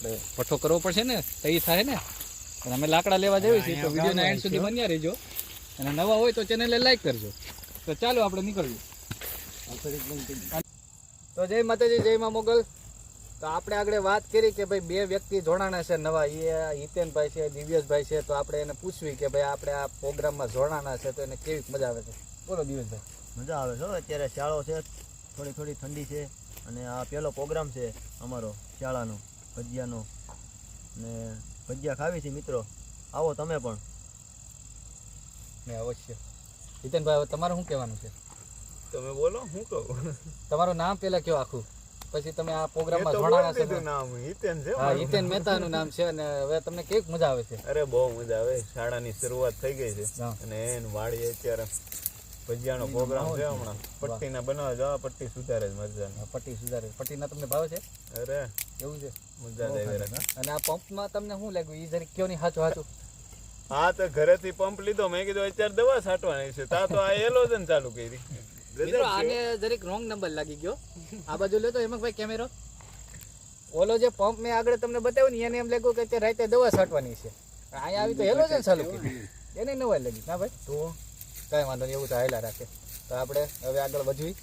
આપણે પઠ્ઠો કરવો પડશે ને તો એ થાય ને. અને અમે લાકડા લેવા જઈએ છીએ, તો વિડીયોના એન્ડ સુધી બન્યા રહેજો. અને નવા હોય તો ચેનલને લાઈક કરજો. તો ચાલો આપણે નીકળીએ. તો જય માતાજી, જય મા મોગલ. તો આપણે આગળ વાત કરી કે ભાઈ 2 વ્યક્તિ જોડાણા છે નવા, એ હિતેનભાઈ છે, દિવ્યેશભાઈ છે. તો આપણે એને પૂછવી કે ભાઈ આપણે આ પ્રોગ્રામમાં જોડાણા છે તો એને કેવી મજા આવે છે. બોલો દિવ્યેશભાઈ. મજા આવે છે. અત્યારે શાળો છે, થોડી થોડી ઠંડી છે, અને આ પહેલો પ્રોગ્રામ છે અમારો શાળાનો ભજીયાનો, ને ભજીયા ખાવી છે મિત્રો, આવો તમે પણ. ને અવશ્ય. હિતેનભાઈ, હવે તમારે શું કહેવાનું છે? તમે બોલો, હું કહું? તમારું નામ પેલા કયો આખું, પછી તમે આ પ્રોગ્રામમાં જોડાણા છો. નામ હિતેન છે. હા, હિતેન મહેતાનું નામ છે. અને હવે તમને કેવી મજા આવે છે? અરે બહુ મજા આવે. શાળાની શરૂઆત થઈ ગઈ છે હા. અને એન વાડી અત્યારે ભજીયાનો પ્રોગ્રામ છે હમણાં. પટ્ટીના બનાવવા જવા, પટ્ટી સુધારે જ મરજાની. પટ્ટી સુધારે. પટ્ટીના તમને ભાવે છે? અરે એવું છે. મજા જ આવી રહી. અને આ પંપમાં તમને શું લાગ્યું? એ જરીક કયો નહીં સાચું સાચું. હા, તો ઘરેથી પંપ લીધો, મેં કીધું અત્યારે દવા છાંટવાની છે, તા તો આ એલોજન ચાલુ કરી. મિત્રો આને જરીક રોંગ નંબર લાગી ગયો. આ બાજુ લેતો હેમકભાઈ કેમેરો. ઓલો જે પંપ મેં આગળ તમને બતાવ્યું ને, એને એમ લાગ્યું કે અત્યારે રાતે દવા છાંટવાની છે. અહીંયા આવી તો હેલોજન ચાલુ કર્યું, એને નવાઈ લાગી. ના ભાઈ, તો કાંઈ વાંધો નહીં, એવું તો હાલ્યા રાખે. તો આપણે હવે આગળ વધવી.